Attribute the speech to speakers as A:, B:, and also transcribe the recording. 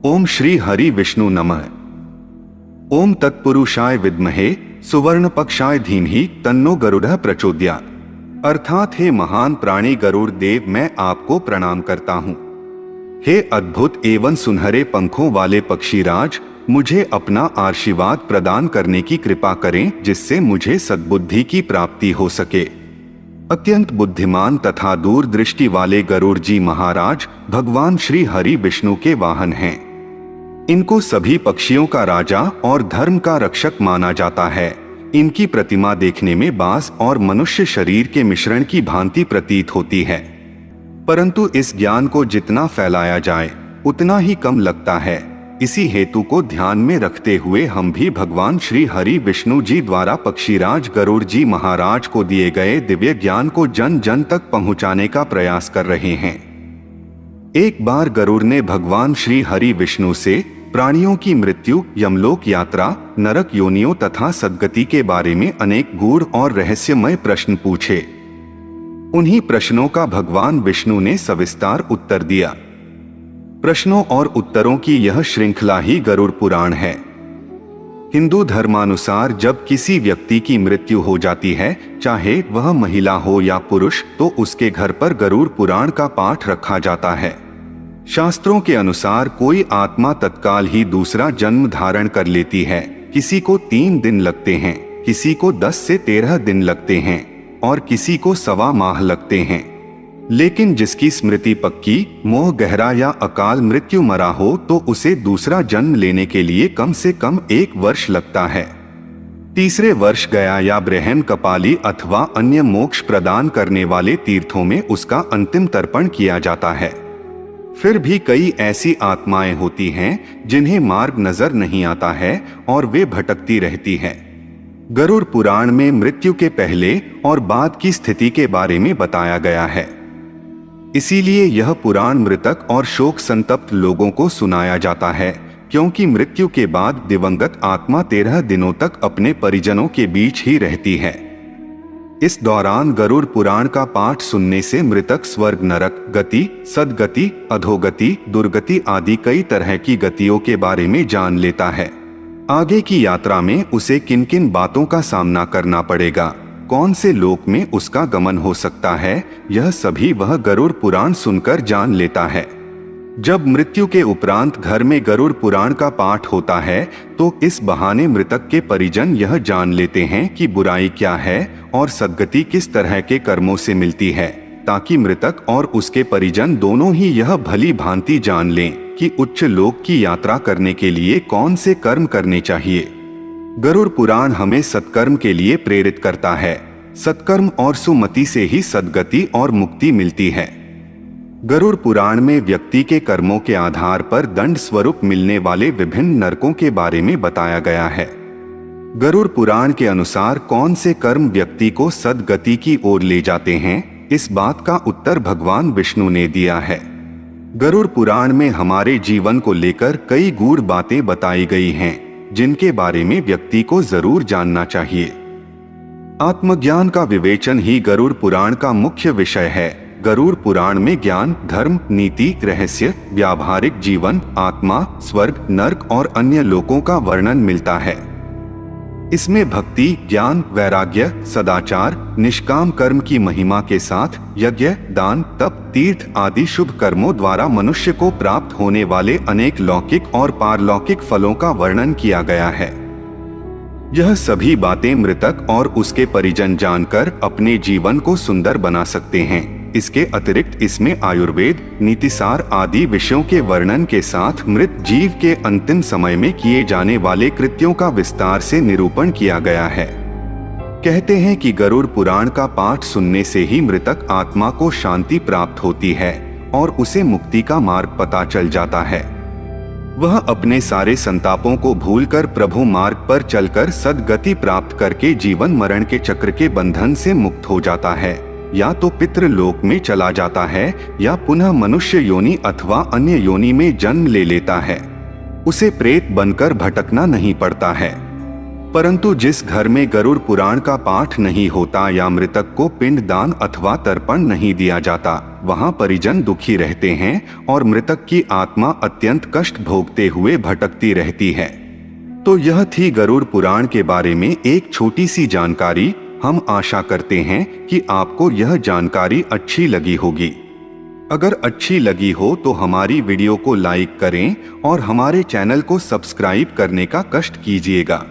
A: ओम श्री हरि विष्णु नमः। ओम तत्पुरुषाय विद्महे सुवर्ण पक्षाय धीमहि तन्नो गरुड़ः प्रचोदयात्। अर्थात हे महान प्राणी गरुड़ देव, मैं आपको प्रणाम करता हूँ। हे अद्भुत एवं सुनहरे पंखों वाले पक्षीराज, मुझे अपना आशीर्वाद प्रदान करने की कृपा करें, जिससे मुझे सद्बुद्धि की प्राप्ति हो सके। अत्यंत बुद्धिमान तथा दूरदृष्टि वाले गरुड़ जी महाराज भगवान श्री हरि विष्णु के वाहन हैं। इनको सभी पक्षियों का राजा और धर्म का रक्षक माना जाता है। इनकी प्रतिमा देखने में बाज और मनुष्य शरीर के मिश्रण की भांति प्रतीत होती है, परंतु इस ज्ञान को जितना फैलाया जाए उतना ही कम लगता है। इसी हेतु को ध्यान में रखते हुए हम भी भगवान श्री हरि विष्णु जी द्वारा पक्षीराज गरुड़ जी महाराज को दिए गए दिव्य ज्ञान को जन जन तक पहुंचाने का प्रयास कर रहे हैं। एक बार गरुड़ ने भगवान श्री हरि विष्णु से प्राणियों की मृत्यु, यमलोक यात्रा, नरक योनियों तथा सद्गति के बारे में अनेक गूढ़ और रहस्यमय प्रश्न पूछे। उन्हीं प्रश्नों का भगवान विष्णु ने सविस्तार उत्तर दिया। प्रश्नों और उत्तरों की यह श्रृंखला ही गरुड़ पुराण है। हिंदू धर्मानुसार जब किसी व्यक्ति की मृत्यु हो जाती है, चाहे वह महिला हो या पुरुष, तो उसके घर पर गरुड़ पुराण का पाठ रखा जाता है। शास्त्रों के अनुसार कोई आत्मा तत्काल ही दूसरा जन्म धारण कर लेती है। किसी को 3 दिन लगते हैं, किसी को 10 से 13 दिन लगते हैं और किसी को 1.25 माह लगते हैं। लेकिन जिसकी स्मृति पक्की, मोह गहरा या अकाल मृत्यु मरा हो, तो उसे दूसरा जन्म लेने के लिए कम से कम 1 वर्ष लगता है। तीसरे वर्ष गया या ब्रह्म कपाली अथवा अन्य मोक्ष प्रदान करने वाले तीर्थों में उसका अंतिम तर्पण किया जाता है। फिर भी कई ऐसी आत्माएं होती हैं जिन्हें मार्ग नजर नहीं आता है और वे भटकती रहती हैं। गरुड़ पुराण में मृत्यु के पहले और बाद की स्थिति के बारे में बताया गया है। इसीलिए यह पुराण मृतक और शोक संतप्त लोगों को सुनाया जाता है, क्योंकि मृत्यु के बाद दिवंगत आत्मा 13 दिनों तक अपने परिजनों के बीच ही रहती है। इस दौरान गरुड़ पुराण का पाठ सुनने से मृतक स्वर्ग, नरक गति, सद्गति, अधोगति, दुर्गति आदि कई तरह की गतियों के बारे में जान लेता है। आगे की यात्रा में उसे किन किन बातों का सामना करना पड़ेगा, कौन से लोक में उसका गमन हो सकता है, यह सभी वह गरुड़ पुराण सुनकर जान लेता है। जब मृत्यु के उपरांत घर में गरुड़ पुराण का पाठ होता है, तो इस बहाने मृतक के परिजन यह जान लेते हैं कि बुराई क्या है और सद्गति किस तरह के कर्मों से मिलती है, ताकि मृतक और उसके परिजन दोनों ही यह भली भांति जान लें कि उच्च लोक की यात्रा करने के लिए कौन से कर्म करने चाहिए। गरुड़ पुराण हमें सत्कर्म के लिए प्रेरित करता है। सत्कर्म और सुमति से ही सद्गति और मुक्ति मिलती है। गरुड़ पुराण में व्यक्ति के कर्मों के आधार पर दंड स्वरूप मिलने वाले विभिन्न नरकों के बारे में बताया गया है। गरुड़ पुराण के अनुसार कौन से कर्म व्यक्ति को सद्गति की ओर ले जाते हैं, इस बात का उत्तर भगवान विष्णु ने दिया है। गरुड़ पुराण में हमारे जीवन को लेकर कई गूढ़ बातें बताई गई हैं, जिनके बारे में व्यक्ति को जरूर जानना चाहिए। आत्मज्ञान का विवेचन ही गरुड़ पुराण का मुख्य विषय है। गरुड़ पुराण में ज्ञान, धर्म, नीति, रहस्य, व्यावहारिक जीवन, आत्मा, स्वर्ग, नरक और अन्य लोकों का वर्णन मिलता है। इसमें भक्ति, ज्ञान, वैराग्य, सदाचार, निष्काम कर्म की महिमा के साथ यज्ञ, दान, तप, तीर्थ आदि शुभ कर्मों द्वारा मनुष्य को प्राप्त होने वाले अनेक लौकिक और पारलौकिक फलों का वर्णन किया गया है। यह सभी बातें मृतक और उसके परिजन जानकर अपने जीवन को सुंदर बना सकते हैं। इसके अतिरिक्त इसमें आयुर्वेद, नीतिसार आदि विषयों के वर्णन के साथ मृत जीव के अंतिम समय में किए जाने वाले कृत्यों का विस्तार से निरूपण किया गया है। कहते हैं कि गरुड़ पुराण का पाठ सुनने से ही मृतक आत्मा को शांति प्राप्त होती है और उसे मुक्ति का मार्ग पता चल जाता है। वह अपने सारे संतापों को भूलकर प्रभु मार्ग पर चलकर सद्गति प्राप्त करके जीवन मरण के चक्र के बंधन से मुक्त हो जाता है। या तो पितृलोक में चला जाता है या पुनः मनुष्य योनि अथवा अन्य योनि में जन्म ले लेता है। उसे प्रेत बनकर भटकना नहीं पड़ता है। परंतु जिस घर में गरुड़ पुराण का पाठ नहीं होता या मृतक को पिंड दान अथवा तर्पण नहीं दिया जाता, वहां परिजन दुखी रहते हैं और मृतक की आत्मा अत्यंत कष्ट भोगते हुए भटकती रहती है। तो यह थी गरुड़ पुराण के बारे में एक छोटी सी जानकारी। हम आशा करते हैं कि आपको यह जानकारी अच्छी लगी होगी। अगर अच्छी लगी हो तो हमारी वीडियो को लाइक करें और हमारे चैनल को सब्सक्राइब करने का कष्ट कीजिएगा।